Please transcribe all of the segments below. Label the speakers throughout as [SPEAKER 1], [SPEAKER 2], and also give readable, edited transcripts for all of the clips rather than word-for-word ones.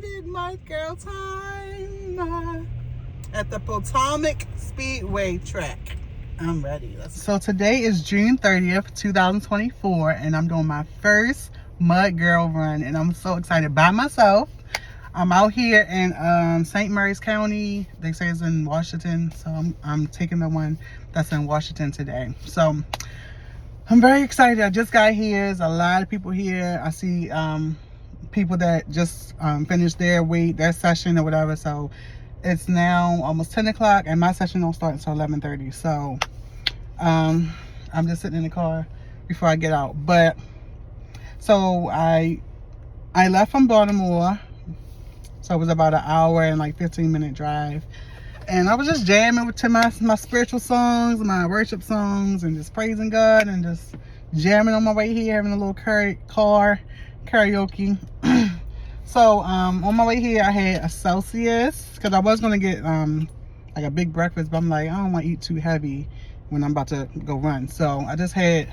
[SPEAKER 1] it, Mudgirl time at the Potomac Speedway track. I'm ready. So today is June 30th, 2024, and I'm doing my first Mudgirl Run, and I'm so excited by myself. I'm out here in St. Mary's County. They say it's in Washington, so I'm taking the one that's in Washington today. So I'm very excited. I just got here. There's a lot of people here. I see people that just finished their session or whatever. So it's now almost 10 o'clock and my session don't start until 11:30. So I'm just sitting in the car before I get out. But so I left from Baltimore. So it was about an hour and like 15-minute drive. And I was just jamming to my spiritual songs, my worship songs, and just praising God and just jamming on my way here, having a little car karaoke. So on my way here, I had a Celsius because I was going to get like a big breakfast, but I'm like, I don't want to eat too heavy when I'm about to go run. So I just had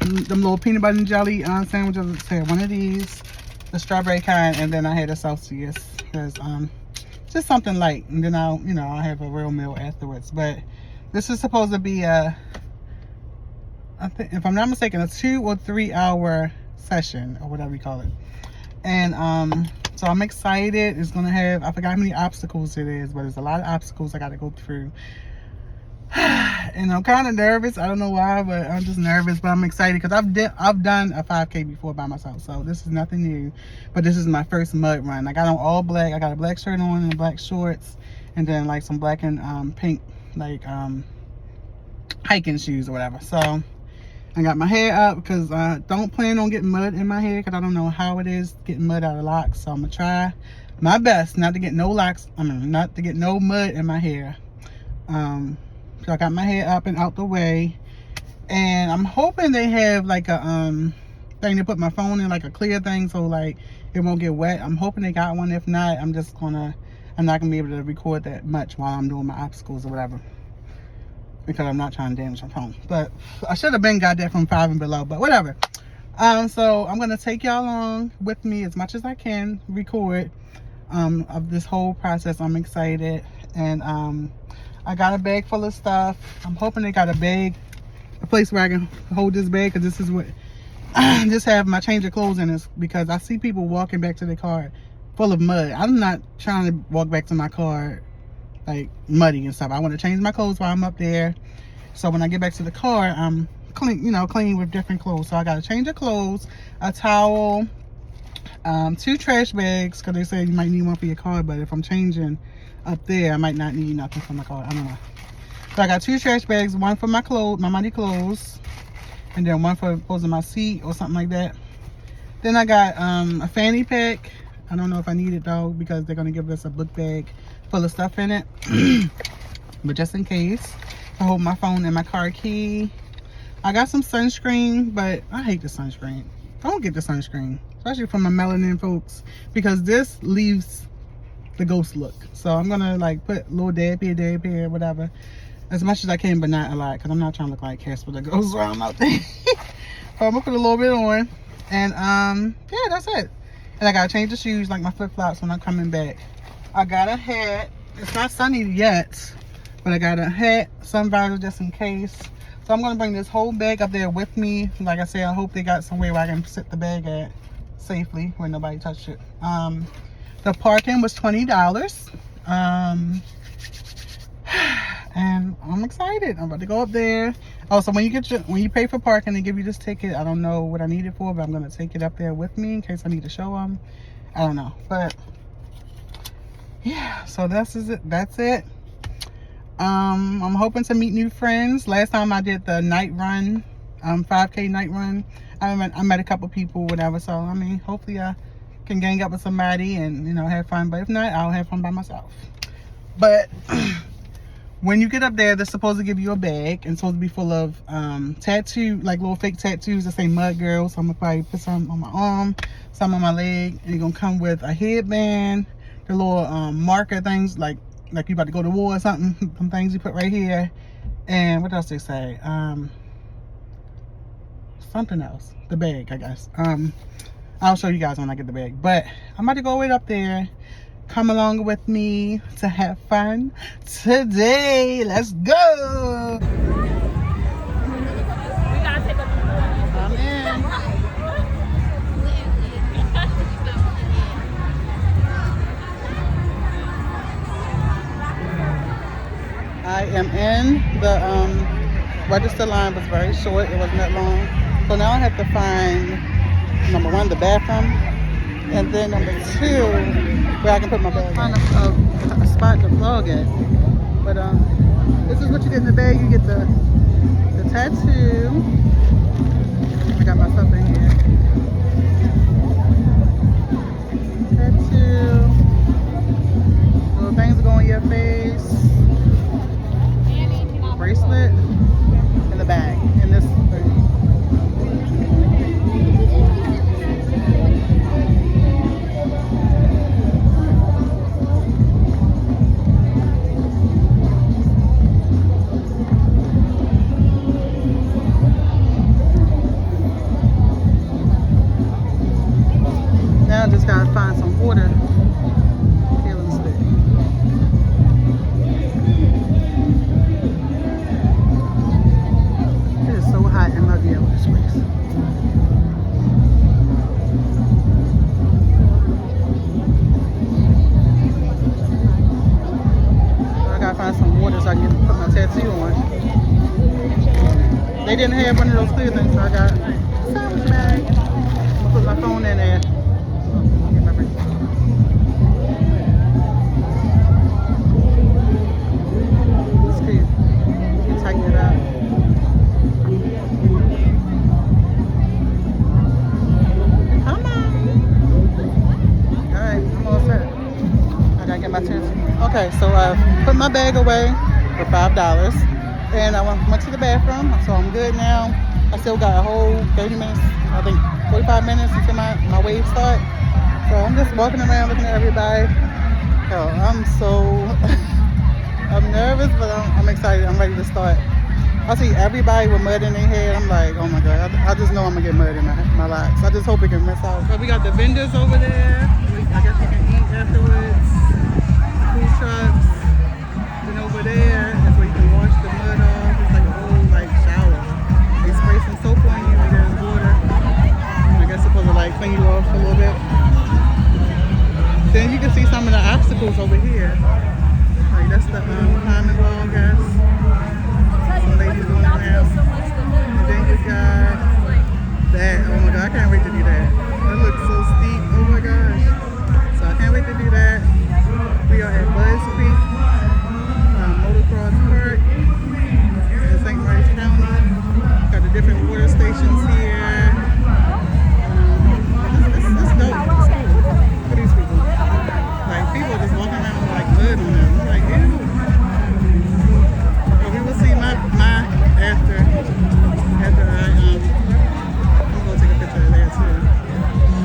[SPEAKER 1] them little peanut butter and jelly sandwiches. I had one of these, the strawberry kind, and then I had a Celsius because just something light, and then I'll have a real meal afterwards. But this is supposed to be I think, if I'm not mistaken, a 2 or 3 hour session or whatever you call it. And so I'm excited. It's gonna have, I forgot how many obstacles it is, but there's a lot of obstacles I got to go through. And I'm kind of nervous. I don't know why, but I'm just nervous. But I'm excited because I've done a 5K before by myself, so this is nothing new. But this is my first mud run. I got on all black. I got a black shirt on and black shorts, and then like some black and pink like hiking shoes or whatever. So I got my hair up because I don't plan on getting mud in my hair because I don't know how it is getting mud out of locks. So I'm gonna try my best not to get no locks. Not to get no mud in my hair. So I got my hair up and out the way, and I'm hoping they have like a thing to put my phone in, like a clear thing, so like it won't get wet. I'm hoping they got one. If not, I'm not gonna be able to record that much while I'm doing my obstacles or whatever, because I'm not trying to damage my phone. But I should have got that from 5 and below, but whatever. So I'm gonna take y'all along with me as much as I can, record of this whole process. I'm excited, and I got a bag full of stuff. I'm hoping they got a place where I can hold this bag, because this is what I just have my change of clothes in this, because I see people walking back to their car full of mud. I'm not trying to walk back to my car like muddy and stuff. I want to change my clothes while I'm up there, so when I get back to the car, I'm clean with different clothes. So I got a change of clothes, a towel, 2 trash bags, because they say you might need one for your car, but if I'm changing up there, I might not need nothing for my car. I don't know. So I got 2 trash bags, one for my clothes, my muddy clothes, and then one for posing my seat or something like that. Then I got a fanny pack. I don't know if I need it though, because they're gonna give us a book bag full of stuff in it. But just in case, I hold my phone and my car key. I got some sunscreen, but I hate the sunscreen. Don't get the sunscreen, especially for my melanin folks, because this leaves the ghost look. So I'm gonna like put a little dab here, whatever, as much as I can, but not a lot, because I'm not trying to look like Casper the Ghost while I'm out there. So I'm gonna put a little bit on, and yeah, that's it. And I gotta change the shoes, like my flip-flops, when I'm coming back. I got a hat. It's not sunny yet, but I got a hat, sun visor, just in case. So I'm gonna bring this whole bag up there with me. Like I said, I hope they got somewhere where I can sit the bag at safely, where nobody touched it. The parking was $20. And I'm excited. I'm about to go up there. Also, when you pay for parking, they give you this ticket. I don't know what I need it for, but I'm gonna take it up there with me in case I need to show them. I don't know, but yeah. So that's it. I'm hoping to meet new friends. Last time I did the night run, 5K night run, I met a couple people, whatever. So I mean, hopefully I can gang up with somebody and have fun. But if not, I'll have fun by myself. But when you get up there, they're supposed to give you a bag, and it's supposed to be full of like little fake tattoos that say Mudgirl. So I'm gonna probably put some on my arm, some on my leg, and you're gonna come with a headband, the little marker things, like you about to go to war or something. Some things you put right here, and what else they say? Something else. The bag, I guess. I'll show you guys when I get the bag. But I'm about to go right up there. Come along with me to have fun today. Let's go. I'm in. I am in. The register line was very short. It wasn't that long. So now I have to find, number one, the bathroom. And then number two, where I can put my bag. Find a spot to vlog at. But this is what you get in the bag. You get the tattoo. I got my stuff in here. Tattoo. Little things that go on your face. Bracelet. And the bag. And this thing. Now I just gotta find some water. Here, let's see. It is so hot and muggy out this place. So I gotta find some water so I can put my tattoo on. They didn't have one of those clear things, so I got a sandwich bag. I'm gonna put my phone in there. Okay, so I put my bag away for $5 and I went to the bathroom, so I'm good now. I still got a whole 30 minutes, I think 45 minutes until my wave start. So I'm just walking around looking at everybody. So I'm nervous, but I'm excited. I'm ready to start. I see everybody with mud in their head. I'm like, oh my God, I just know I'm gonna get mud in my locks. I just hope it can rinse out. So we got the vendors over there. I guess you can eat afterwards. Food trucks. Then over there is where you can wash the mud off. It's like a whole shower. They spray some soap on you and there's water. I guess it's supposed to clean you off a little bit. Then you can see some of the obstacles over here. Like that's the climbing wall, I guess. Some ladies going around. And then you got that. Oh my God, I can't wait to do that. That looks so steep. Oh my gosh. So I can't wait to do that. We are at Buzz Creek Motocross Park in St. Mary's County. Got the different water stations here. This is dope. Look at these people. People just walking around with mud on them. I'm like, ew. But we will see my after I'm gonna take a picture of there too.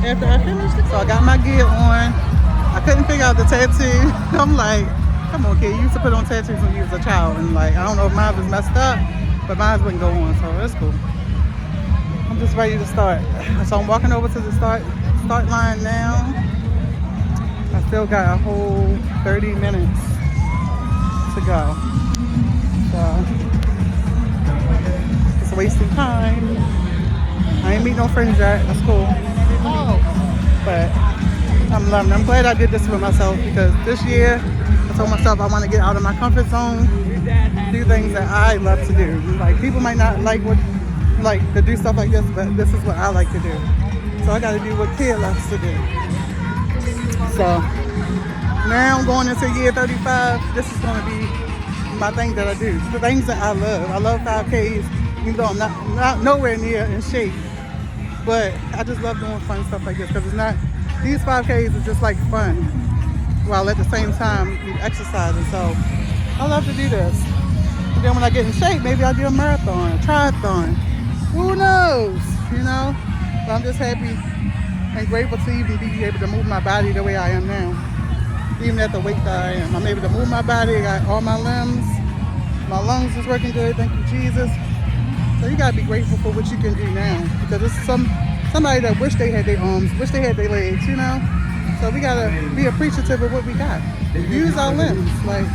[SPEAKER 1] After I finished it, so I got my gear on. I couldn't figure out the tattoo. I'm like, come on, kid. You used to put on tattoos when you was a child, and I don't know if mine was messed up, but mine wouldn't go on, so that's cool. I'm just ready to start. So I'm walking over to the start line now. I still got a whole 30 minutes to go. So it's wasting time. I ain't meet no friends yet. That's cool. But I'm loving it. I'm glad I did this with myself because this year I told myself I want to get out of my comfort zone, do things that I love to do. People might not to do stuff like this, but this is what I like to do. So I got to do what Kid loves to do. So now I'm going into year 35. This is going to be my thing that I do. The things that I love. I love 5Ks, even though I'm not nowhere near in shape. But I just love doing fun stuff like this because it's not, these 5Ks is just fun while at the same time be exercising. So I love to do this. And then when I get in shape, maybe I'll do a marathon, a triathlon. Who knows, But I'm just happy and grateful to even be able to move my body the way I am now. Even at the weight that I am. I'm able to move my body, I got all my limbs. My lungs is working good, thank you, Jesus. So you gotta be grateful for what you can do now. Because some somebody that wish they had their arms, wish they had their legs, you know? So we gotta be appreciative of what we got. Use our limbs, like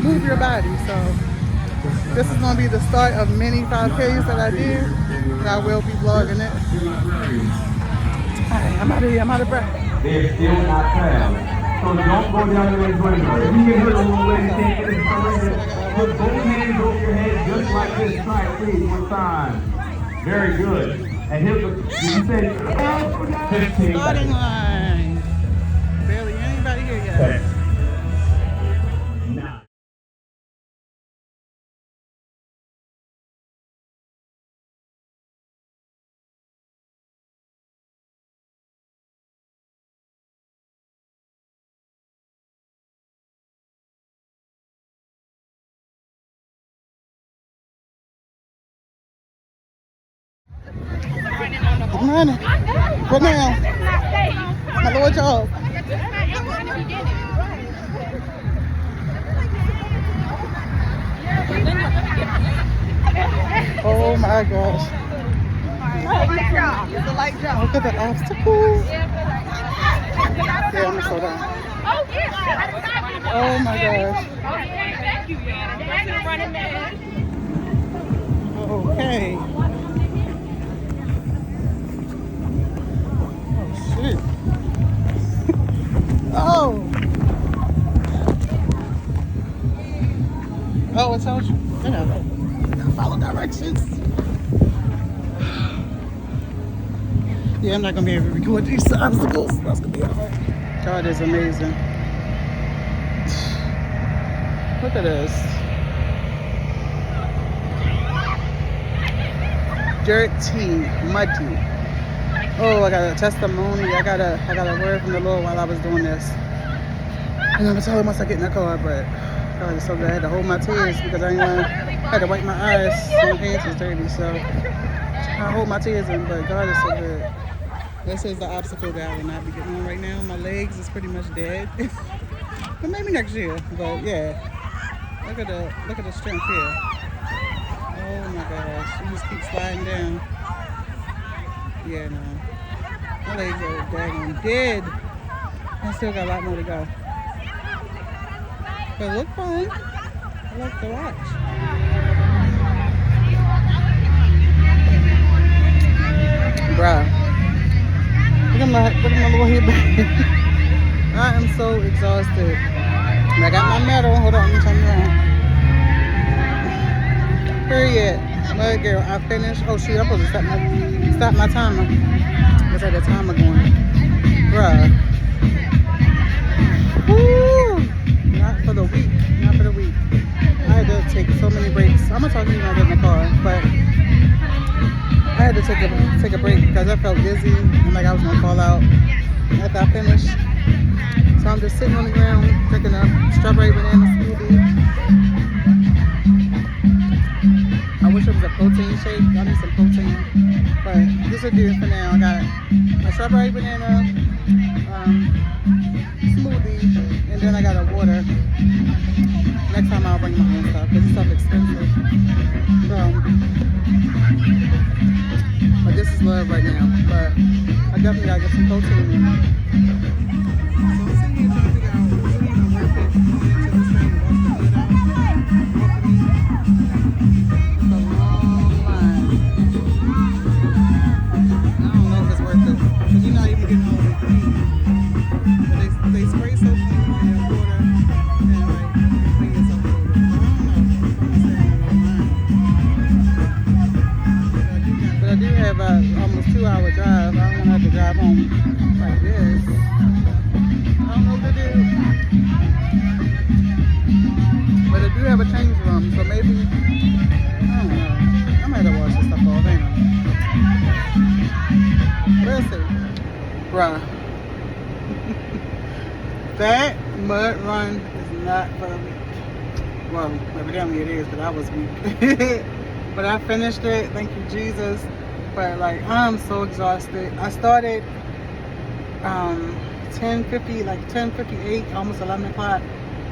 [SPEAKER 1] move your body. So this is gonna be the start of many 5Ks that I do, and I will be vlogging it. Alright, I'm out of here, I'm out of breath.
[SPEAKER 2] They're still not proud. So don't go down there and join them. If you get hurt on the way, can't get inspiration, put both hands over your head just like this. Try it, please, one time. Very good. And here's the, did you say 15
[SPEAKER 1] Starting line. Barely anybody here yet.
[SPEAKER 2] Okay.
[SPEAKER 1] I'm running. Right now. My Lord job. Oh my gosh. It's a light jump. Look at the obstacles. Yeah, I'm gonna slow down. Oh my gosh. Okay. Shit. Oh. Oh, it tells you. You know, follow directions. Yeah, I'm not gonna be able to record these obstacles. That's gonna be alright. God is amazing. Look at this. Dirty, muddy. Oh, I got a testimony. I got a word from the Lord while I was doing this. And I'm gonna tell him once I get in the car, but God is so good. I had to hold my tears because I had to wipe my eyes. My hands was dirty, so I hold my tears in. But God is so good. This is the obstacle that I will not be getting on right now. My legs is pretty much dead, but maybe next year. But yeah, look at the strength here. Oh my gosh, you just keep sliding down. Yeah, no. My legs are daggone dead. I still got a lot more to go. But it look fun. I like to watch. Bruh. Look at my little headband. I am so exhausted. I got my medal. Hold on, let me turn around. Period. Mudgirl, I finished. Oh shoot, I'm supposed to stop my timer. What's at the timer going? Bruh. Woo! Not for the week. Not for the week. I had to take so many breaks. I'm gonna talk to you when I get in the car, but I had to take a break because I felt dizzy and like I was gonna fall out after I finished. So I'm just sitting on the ground drinking a strawberry banana smoothie. I wish it was a protein shake. I need some protein, but this will do it for now. I got a strawberry banana smoothie, and then I got a water. Next time I'll bring my own stuff because this stuff is expensive. But this is love right now. But I definitely gotta get some protein in. So I'm sitting here trying to figure out what's even worth it going into this thing and watch the good out. It's a long line. I don't know if it's worth it because you're not even getting all the clean. But they spray so clean in their water and like clean yourself a little bit. I don't know. I'm saying a long line. But I do have a almost 2-hour drive. I don't want to have to drive home like this. I don't know what to do. But I do have a change room, so maybe, I don't know. I might have washed this stuff off, ain't I? We'll see. Bruh. That mud run is not for the weak. Well, evidently it is, but I was weak. But I finished it, thank you Jesus. But like, I'm so exhausted. I started 10:58, almost 11 o'clock.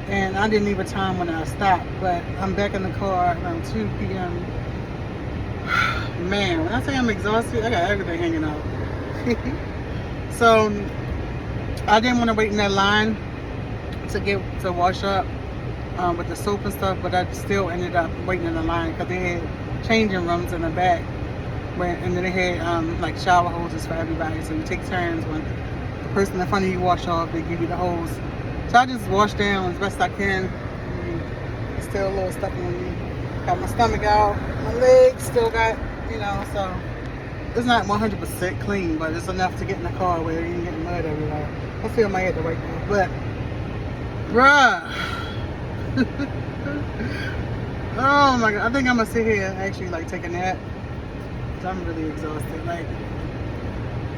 [SPEAKER 1] And I didn't leave a time when I stopped, but I'm back in the car around 2 p.m. Man, when I say I'm exhausted, I got everything hanging out. So I didn't want to wait in that line to wash up with the soap and stuff, but I still ended up waiting in the line because they had changing rooms in the back, and then they had like shower hoses for everybody. So you take turns. When the person in front of you wash off, they give you the hose. So I just wash down as best I can. It's still a little stuffy on me. Got my stomach out, my legs still got, so it's not 100% clean, but it's enough to get in the car where you can get mud everywhere. I feel my head to wipe off, but bruh. Oh my god, I think I'm gonna sit here and actually like take a nap because I'm really exhausted. Like,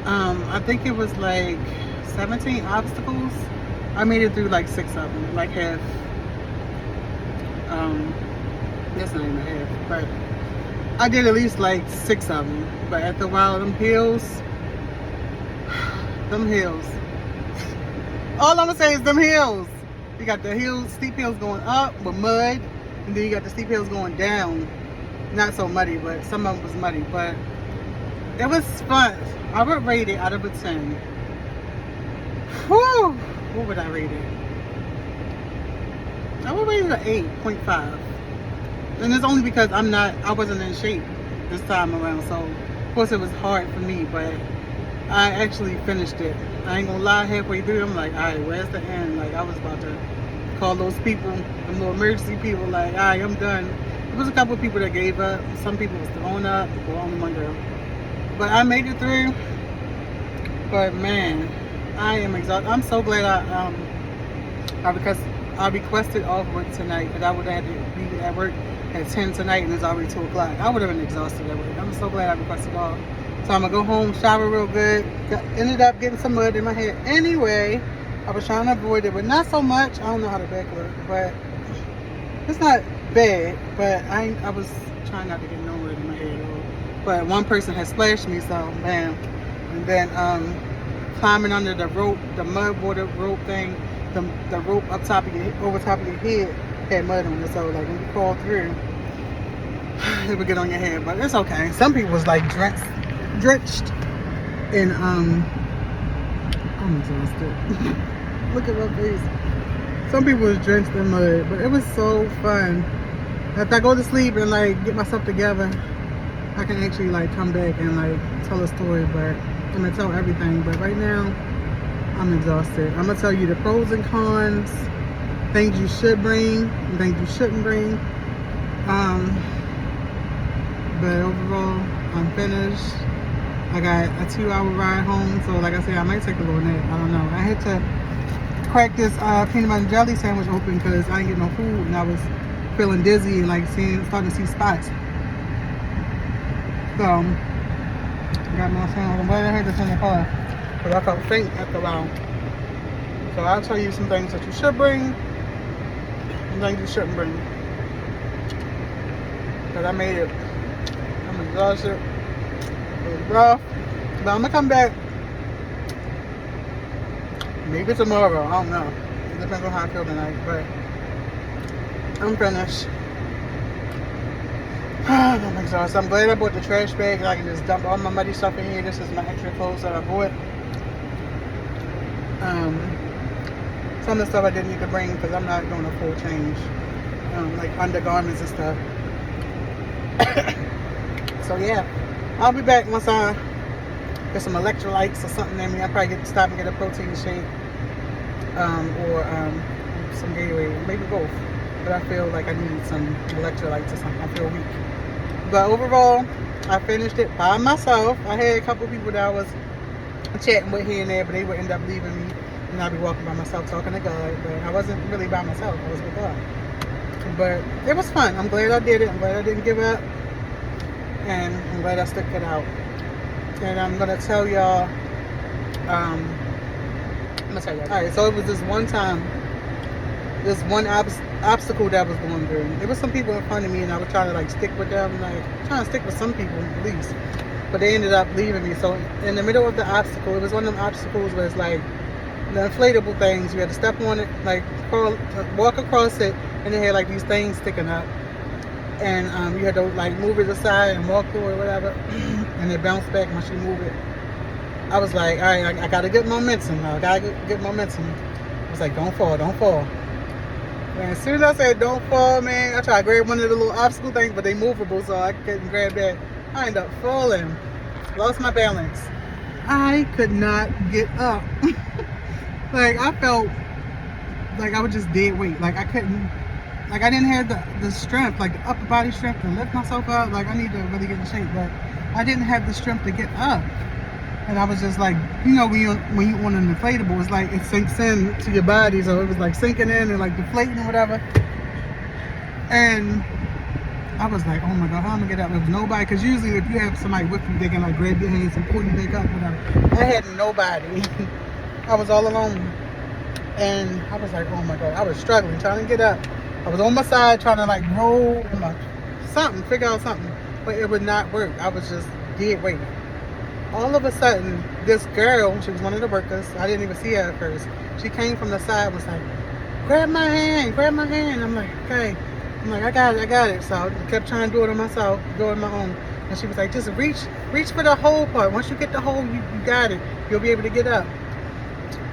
[SPEAKER 1] I think it was like 17 obstacles. I made it through like 6 of them, like half. That's not even half, but I did at least like 6 of them. But after a while, them hills. All I'm gonna say is them hills. You got the hills, steep hills going up with mud, and then you got the steep hills going down. Not so muddy, but some of them was muddy. But it was fun. I would rate it out of a 10. Whew! What would I rate it? I would rate it an 8.5. And it's only because I wasn't in shape this time around. So, of course, it was hard for me, but I actually finished it. I ain't gonna lie, halfway through, I'm like, all right, where's the end? Like, I was about to call those people, the little emergency people, like, all right, I'm done. There was a couple of people that gave up. Some people was throwing up, well, only one girl. But I made it through. But man, I am exhausted. I'm so glad I requested off work tonight, because I would have had to be at work at 10 tonight, and it's already 2 o'clock. I would have been exhausted at work. I'm so glad I requested off. So I'm gonna go home, shower real good. Ended up getting some mud in my hair anyway. I was trying to avoid it, but not so much. I don't know how the back look, but it's not bad. But I was trying not to get no mud in my hair at all. But one person had splashed me, so man. And then climbing under the rope, the mud water rope thing, the rope over top of your head had mud on it. So like when you crawl through, it would get on your head. But it's okay. Some people was like drenched in I'm exhausted. Look at my face. Some people was drenched in mud, but it was so fun. After I go to sleep and like get myself together, I can actually like come back and like tell a story, but I'm gonna tell everything. But right now, I'm exhausted. I'm gonna tell you the pros and cons, things you should bring, and things you shouldn't bring. But overall, I'm finished. I got a 2-hour ride home, so like I said, I might take a little nap. I don't know. I had to crack this peanut butter and jelly sandwich open because I didn't get no food, and I was feeling dizzy and like starting to see spots. So I got my sandwich. I'm glad I had this in the car because I felt faint after a while. So I'll tell you some things that you should bring and things you shouldn't bring. Because I made it. I'm exhausted. It was rough. But I'm gonna come back. Maybe tomorrow. I don't know. It depends on how I feel tonight. But I'm finished. I'm exhausted. I'm glad I bought the trash bag and I can just dump all my muddy stuff in here. This is my extra clothes that I bought. Some of the stuff I didn't need to bring because I'm not doing a full change. Like undergarments and stuff. So yeah, I'll be back once I get some electrolytes or something in me. I'll probably stop and get a protein shake or some Gatorade, maybe both. But I feel like I need some electrolytes or something. I feel weak. But overall, I finished it by myself. I had a couple people that I was chatting with here and there, but they would end up leaving me. And I'd be walking by myself talking to God. But I wasn't really by myself. I was with God. But it was fun. I'm glad I did it. I'm glad I didn't give up. And I'm glad I stuck it out. And I'm going to tell y'all. Alright, so it was this one time. This one obstacle that I was going through. There was some people in front of me and I was trying to like stick with them. Like trying to stick with some people at least. But they ended up leaving me. So in the middle of the obstacle, it was one of them obstacles where it's like the inflatable things. You had to step on it, like walk across it, and it had like these things sticking up. And you had to like move it aside and walk through it or whatever. And it bounced back once you move it. I was like, all right, I got to get momentum. I got to get momentum. I was like, don't fall, don't fall. And as soon as I said don't fall, man, I tried to grab one of the little obstacle things, but they movable, so I couldn't grab that. I ended up falling. Lost my balance. I could not get up. Like, I felt like I was just dead weight. Like, I couldn't, like, I didn't have the strength, like the upper body strength to lift myself up. Like, I need to really get in shape, but I didn't have the strength to get up. And I was just like, you know, when you on an inflatable, it's like it sinks in to your body. So it was like sinking in and like deflating or whatever. And I was like, oh my God, how am I gonna get up? There was nobody, because usually if you have somebody with you, they can like grab your hands and pull you back up, whatever. I had nobody. I was all alone. And I was like, oh my God, I was struggling, trying to get up. I was on my side trying to like roll, something, figure out something. But it would not work. I was just dead weight. All of a sudden, this girl, she was one of the workers, I didn't even see her at first. She came from the side, was like, grab my hand, grab my hand. I'm like, okay. I'm like, I got it. So I kept trying to do it on myself, do it on my own. And she was like, just reach for the whole part. Once you get the hole, you got it. You'll be able to get up.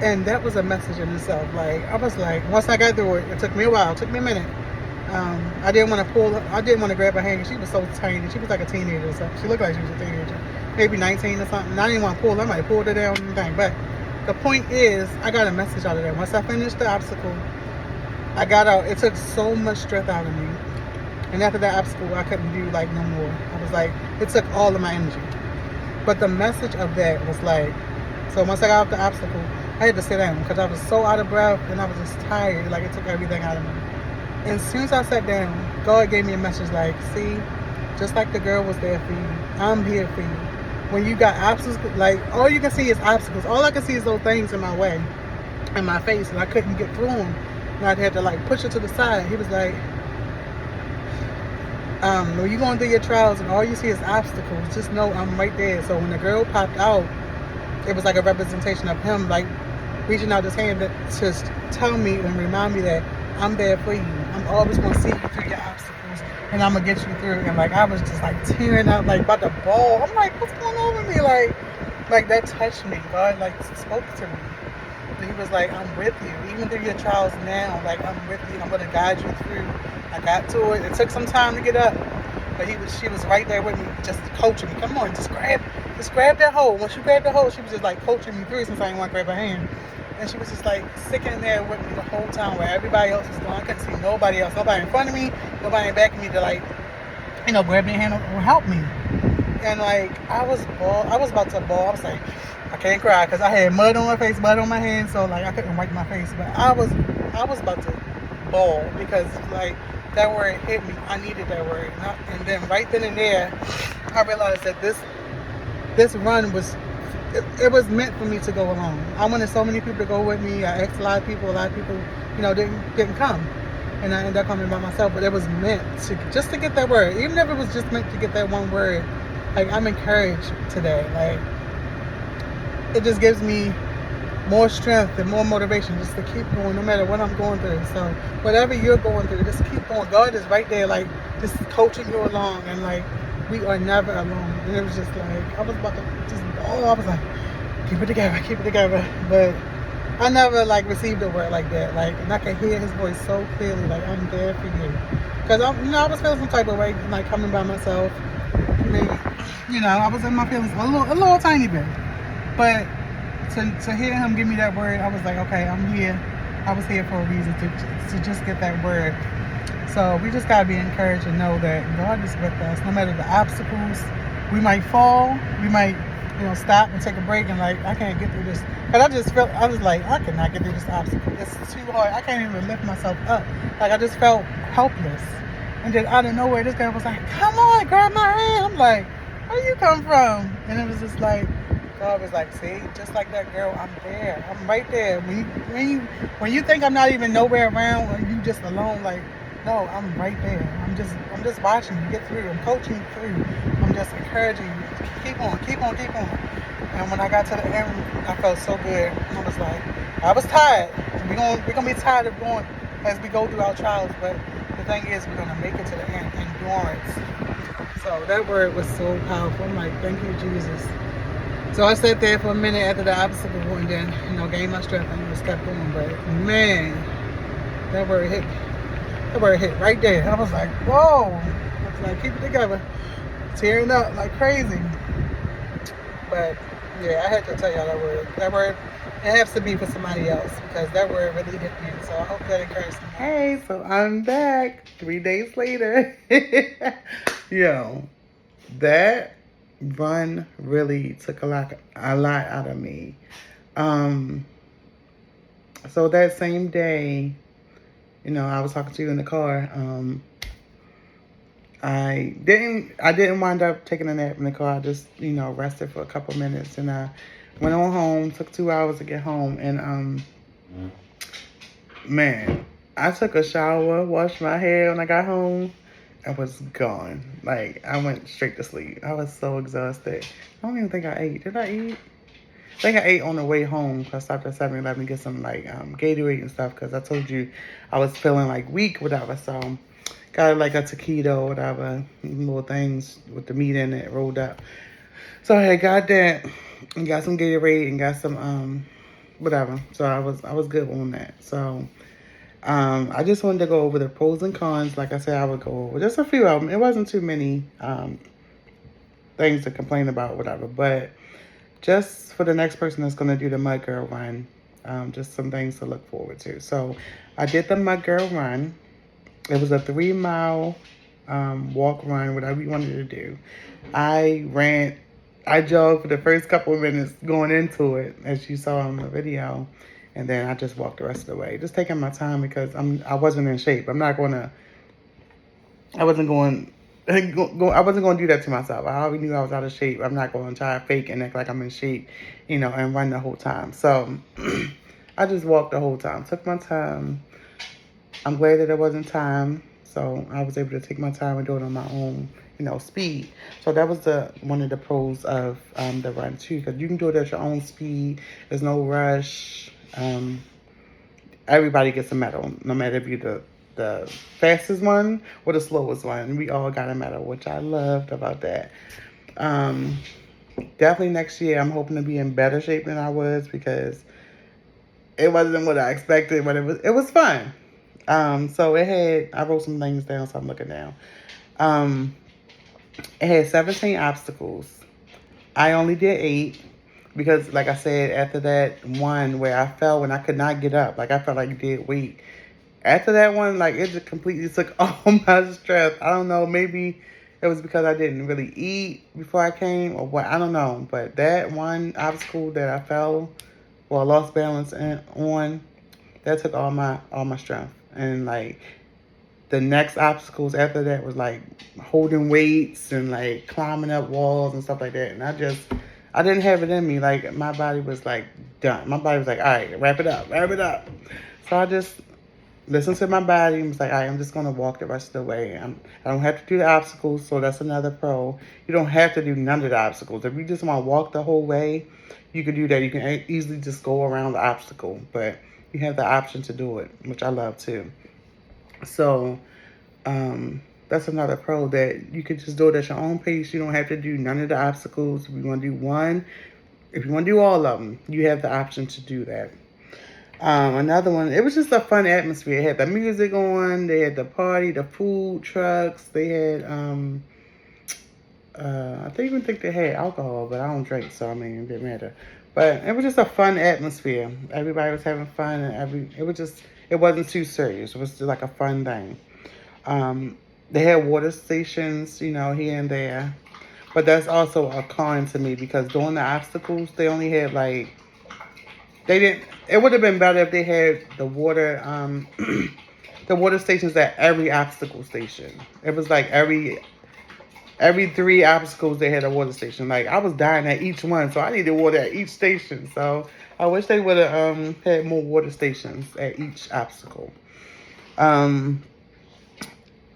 [SPEAKER 1] And that was a message in itself. Like, I was like, once I got through it, it took me a while, it took me a minute. I didn't want to pull her, I didn't want to grab her hand. She was so tiny. She was like a teenager or something. She looked like she was a teenager. Maybe 19 or something. And I didn't want to pull her. I might have pulled her down and thing. But the point is, I got a message out of that. Once I finished the obstacle, I got out. It took so much strength out of me. And after that obstacle, I couldn't do like no more. I was like, it took all of my energy. But the message of that was like, so once I got off the obstacle, I had to sit down because I was so out of breath and I was just tired. Like, it took everything out of me. And as soon as I sat down, God gave me a message like, see, just like the girl was there for you, I'm here for you. When you got obstacles, like, all you can see is obstacles. All I can see is those things in my way, in my face, and I couldn't get through them. And I had to like push it to the side. He was like, when you're going through your trials and all you see is obstacles, just know I'm right there. So when the girl popped out, it was like a representation of him, like reaching out his hand to just tell me and remind me that I'm there for you. I'm always going to see you through your obstacles, and I'm going to get you through. And like, I was just like tearing up, like about to bawl. I'm like, what's going on with me? Like that touched me. God like spoke to me. And he was like, I'm with you. Even through your trials now, like I'm with you. I'm going to guide you through. I got to it. It took some time to get up. But she was right there with me, just coaching me. Come on, just grab that hole. Once you grab the hole, she was just like coaching me through since I didn't want to grab her hand. And she was just like sticking there with me the whole time where everybody else was going. I couldn't see nobody else. Nobody in front of me, nobody in back of me to like, grab me a hand or help me. And like, I was about to bawl. I was like, I can't cry because I had mud on my face, mud on my hands, so like I couldn't wipe my face. But I was about to bawl because like that word hit me. I needed that word. And then right then and there, I realized that this run was, it was meant for me to go alone. I wanted so many people to go with me. I asked a lot of people, didn't come. And I ended up coming by myself, but it was meant just to get that word. Even if it was just meant to get that one word, like I'm encouraged today. Like, it just gives me more strength and more motivation just to keep going no matter what I'm going through. So whatever you're going through, just keep going. God is right there, like just coaching you along, and like we are never alone. And it was just like I was about to I was like, keep it together. But I never like received a word like that. Like, and I could hear his voice so clearly, like I'm there for you. Because I was feeling some type of way, like coming by myself. I mean, I was in my feelings a little tiny bit. But to hear him give me that word, I was like, okay, I'm here. I was here for a reason to just get that word. So we just gotta be encouraged and know that God is with us, no matter the obstacles. We might fall, we might, stop and take a break and like, I can't get through this. But I was like, I cannot get through this obstacle. It's too hard. I can't even lift myself up. Like, I just felt helpless. And then out of nowhere, this guy was like, come on, grab my hand. I'm like, where you come from? And it was just like, God was like, see, just like that girl, I'm there. I'm right there. When you think I'm not even nowhere around, or you just alone, like, no, I'm right there. I'm just watching you get through. I'm coaching you through. I'm just encouraging you. Keep on. And when I got to the end, I felt so good. I was like, I was tired. We're gonna be tired of going as we go through our trials, but the thing is, we're gonna make it to the end. Endurance. So that word was so powerful. I'm like, thank you, Jesus. So I sat there for a minute after the obstacle and then, gained my strength and just kept going. But man, that word hit. That word hit right there. I was like, whoa. I was like, keep it together. Tearing up like crazy. But yeah, I had to tell y'all that word. That word, it has to be for somebody else because that word really hit me. So I hope that encouraged me. Hey, so I'm back 3 days later. Yo, that run really took a lot out of me. So that same day, I was talking to you in the car. I didn't wind up taking a nap in the car. I just, rested for a couple minutes and I went on home, took 2 hours to get home and man, I took a shower, washed my hair when I got home. I was gone. Like, I went straight to sleep. I was so exhausted. I don't even think I ate. Did I eat? I think I ate on the way home because I stopped at 7-Eleven to get some, Gatorade and stuff because I told you I was feeling, weak, whatever. So, got, a taquito, whatever, little things with the meat in it rolled up. So, I got that and got some Gatorade and got some, whatever. So, I was good on that. So, I just wanted to go over the pros and cons. Like I said, I would go over just a few of them. It wasn't too many things to complain about, whatever. But just for the next person that's going to do the Mudgirl Run, just some things to look forward to. So I did the Mudgirl Run. It was a 3-mile walk, run, whatever you wanted to do. I jogged for the first couple of minutes going into it, as you saw in the video. And then I just walked the rest of the way. Just taking my time because I wasn't in shape. I wasn't going to do that to myself. I already knew I was out of shape. I'm not going to try to fake and act like I'm in shape, and run the whole time. So I just walked the whole time. Took my time. I'm glad that it wasn't time. So I was able to take my time and do it on my own, speed. So that was one of the pros of the run too, because you can do it at your own speed. There's no rush. Everybody gets a medal, no matter if you're the fastest one or the slowest one. We all got a medal, which I loved about that. Definitely next year, I'm hoping to be in better shape than I was because it wasn't what I expected, but it was fun. So I wrote some things down, so I'm looking down. It had 17 obstacles. I only did 8. Because, like I said, after that one where I fell when I could not get up, I felt like dead weight. After that one, it just completely took all my strength. I don't know, maybe it was because I didn't really eat before I came or what, I don't know. But that one obstacle that I fell or I lost balance on, that took all my strength. And, the next obstacles after that was, holding weights and, climbing up walls and stuff like that. And I didn't have it in me. My body was, done. My body was all right, wrap it up. So I just listened to my body and was all right, I'm just going to walk the rest of the way. I don't have to do the obstacles, so that's another pro. You don't have to do none of the obstacles. If you just want to walk the whole way, you can do that. You can easily just go around the obstacle, but you have the option to do it, which I love too. So, that's another pro that you can just do it at your own pace. You don't have to do none of the obstacles. If you want to do one, if you want to do all of them, you have the option to do that. Another one, it was just a fun atmosphere. It had the music on, they had the party, the food trucks, they had, I even think they had alcohol, but I don't drink, so it didn't matter. But it was just a fun atmosphere. Everybody was having fun, and it wasn't too serious. It was just a fun thing. They had water stations, here and there. But that's also a con to me because doing the obstacles, they only had it would have been better if they had the water, the water stations at every obstacle station. It was every 3 obstacles they had a water station. I was dying at each one, so I needed water at each station. So I wish they would have had more water stations at each obstacle.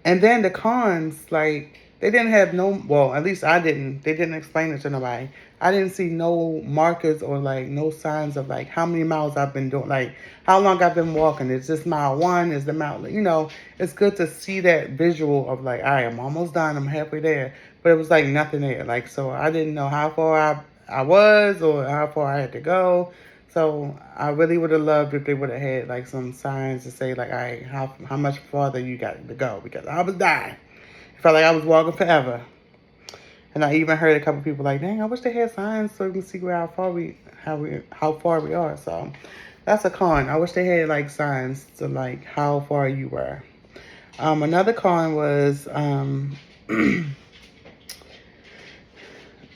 [SPEAKER 1] And then the cons, they didn't have at least I didn't. They didn't explain it to nobody. I didn't see no markers or no signs of how many miles I've been doing, how long I've been walking. Is this mile 1? Is the mile, it's good to see that visual of all right, I'm almost done. I'm halfway there. But it was nothing there. So I didn't know how far I was or how far I had to go. So I really would have loved if they would have had like some signs to say like, all right, how much farther you got to go, because I was dying. It felt like I was walking forever. And I even heard a couple people like, dang, I wish they had signs so we can see how far we are. So that's a con. I wish they had like signs to like how far you were. Another con was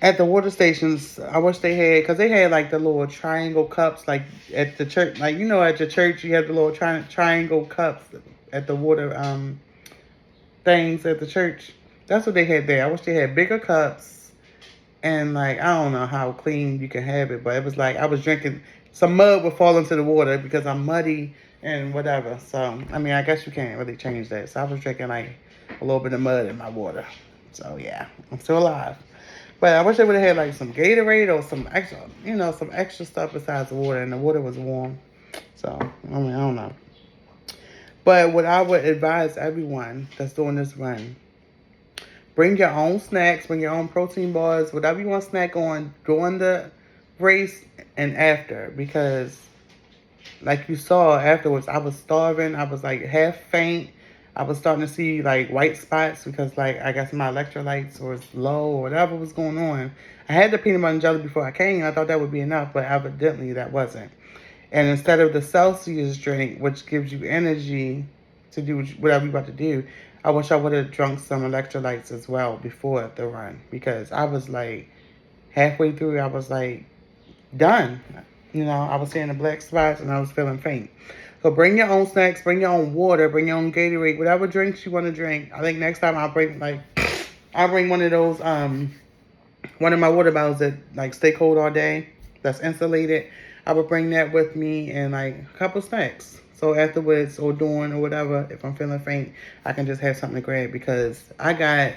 [SPEAKER 1] at the water stations. I wish they had, because they had like the little triangle cups, like at the church, like you know, at your church you have the little triangle cups at the water things at the church. That's what they had there. I wish they had bigger cups, and like I don't know how clean you can have it, but it was like I was drinking, some mud would fall into the water because I'm muddy and whatever. So I mean, I guess you can't really change that. So I was drinking like a little bit of mud in my water. So yeah, I'm still alive. But I wish they would have had like some Gatorade or some extra, some extra stuff besides the water, and the water was warm. So I mean, I don't know. But what I would advise everyone that's doing this run, bring your own snacks, bring your own protein bars, whatever you want to snack on during the race and after. Because like you saw afterwards, I was starving. I was like half faint. I was starting to see like white spots because like I guess my electrolytes was low or whatever was going on. I had the peanut butter and jelly before I came. I thought that would be enough, but evidently that wasn't. And instead of the Celsius drink, which gives you energy to do whatever you're about to do, I wish I would have drunk some electrolytes as well before the run, because I was like halfway through, I was like done. I was seeing the black spots and I was feeling faint. So bring your own snacks, bring your own water, bring your own Gatorade, whatever drinks you want to drink. I think next time I'll bring one of those, one of my water bottles that like stay cold all day, that's insulated. I would bring that with me and like a couple snacks. So afterwards or during or whatever, if I'm feeling faint, I can just have something to grab, because I got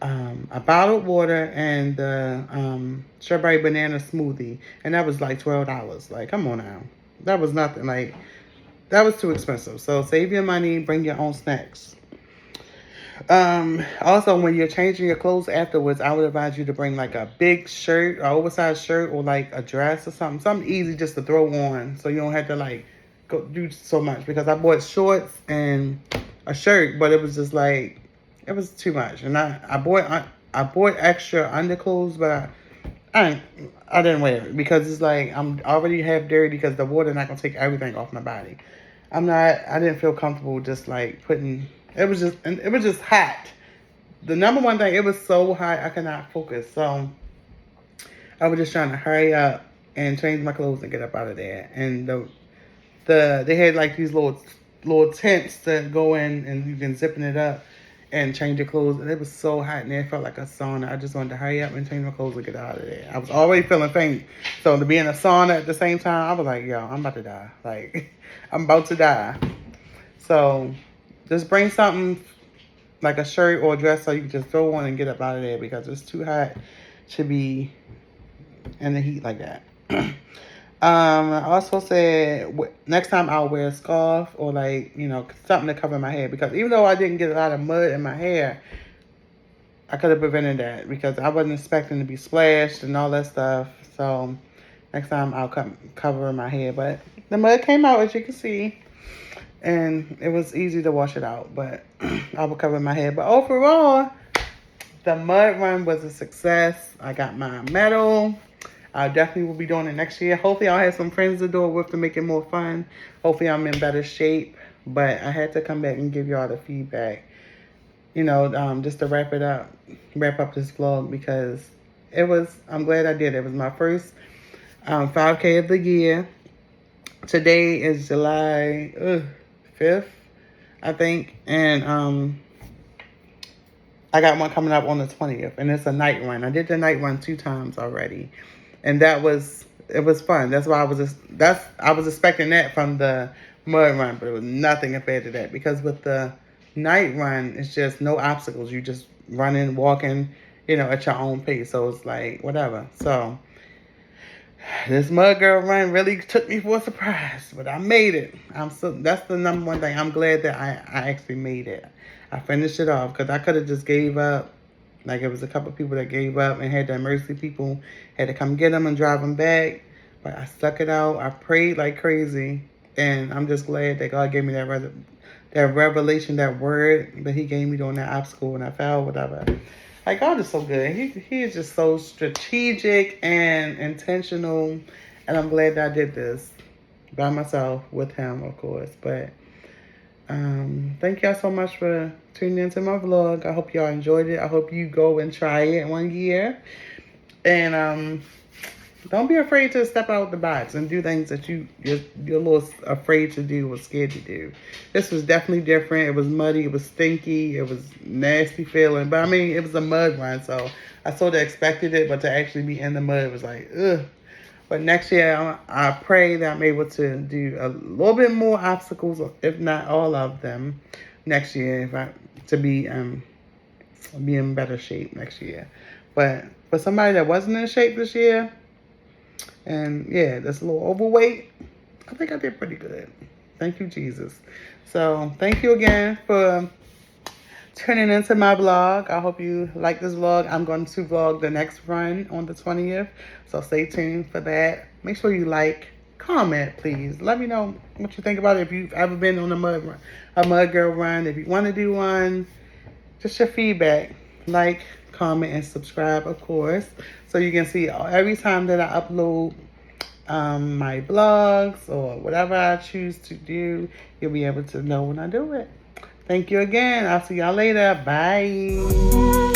[SPEAKER 1] a bottled water and the strawberry banana smoothie, and that was like $12. Like, come on now. That was nothing. Like, that was too expensive. So save your money, bring your own snacks. Also, when you're changing your clothes afterwards, I would advise you to bring like a big shirt, or oversized shirt, or like a dress or something easy just to throw on, so you don't have to like go do so much. Because I bought shorts and a shirt, but it was just like, it was too much. And I bought extra underclothes, but I didn't wear it because it's like I'm already half dirty because the water not gonna take everything off my body. I didn't feel comfortable just like putting. It was just hot. The number one thing, it was so hot I could not focus. So I was just trying to hurry up and change my clothes and get up out of there. And they had like these little tents to go in, and you can zipping it up and change your clothes. And it was so hot and it felt like a sauna. I just wanted to hurry up and change my clothes and get out of there. I was already feeling faint. So to be in a sauna at the same time, I was like, yo, I'm about to die. Like, I'm about to die. So just bring something like a shirt or a dress so you can just throw on and get up out of there, because it's too hot to be in the heat like that. I also said next time I'll wear a scarf or like, something to cover my hair, because even though I didn't get a lot of mud in my hair, I could have prevented that because I wasn't expecting to be splashed and all that stuff. So next time I'll cover my hair, but the mud came out, as you can see, and it was easy to wash it out, but I will cover my hair. But overall, the mud run was a success. I got my medal. I definitely will be doing it next year. Hopefully I'll have some friends to do it with to make it more fun. Hopefully I'm in better shape. But I had to come back and give y'all the feedback. Just to wrap up this vlog, because I'm glad I did it. It was my first 5K of the year. Today is July 5th, I think. And I got one coming up on the 20th. And it's a night run. I did the night run 2 times already. And it was fun. That's why I was expecting that from the mud run, but it was nothing compared to that. Because with the night run, it's just no obstacles. You just running, walking, at your own pace. So it's like whatever. So this Mudgirl Run really took me for a surprise, but I made it. That's the number one thing. I'm glad that I actually made it. I finished it off, because I could have just gave up Like, it was a couple of people that gave up and had the emergency people had to come get them and drive them back. But I stuck it out. I prayed like crazy. And I'm just glad that God gave me that revelation, that word that he gave me during that obstacle when I fell, whatever. Like, God is so good. He is just so strategic and intentional. And I'm glad that I did this by myself with him, of course. But thank y'all so much for tuning into my vlog. I hope y'all enjoyed it. I hope you go and try it 1 year. And don't be afraid to step out the box and do things that you're a little afraid to do or scared to do. This was definitely different. It was muddy. It was stinky. It was nasty feeling. But I mean, it was a mud run, so I sort of expected it. But to actually be in the mud was like, ugh. But next year, I pray that I'm able to do a little bit more obstacles, if not all of them, next year. To be in better shape next year. But for somebody that wasn't in shape this year, and yeah, that's a little overweight, I think I did pretty good. Thank you, Jesus. So thank you again for tuning into my vlog. I hope you like this vlog. I'm going to vlog the next run on the 20th. So stay tuned for that. Make sure you like, comment, please. Let me know what you think about it. If you've ever been on a Mudgirl Run. If you want to do one, just your feedback. Like, comment, and subscribe, of course. So you can see every time that I upload my blogs or whatever I choose to do, you'll be able to know when I do it. Thank you again. I'll see y'all later. Bye.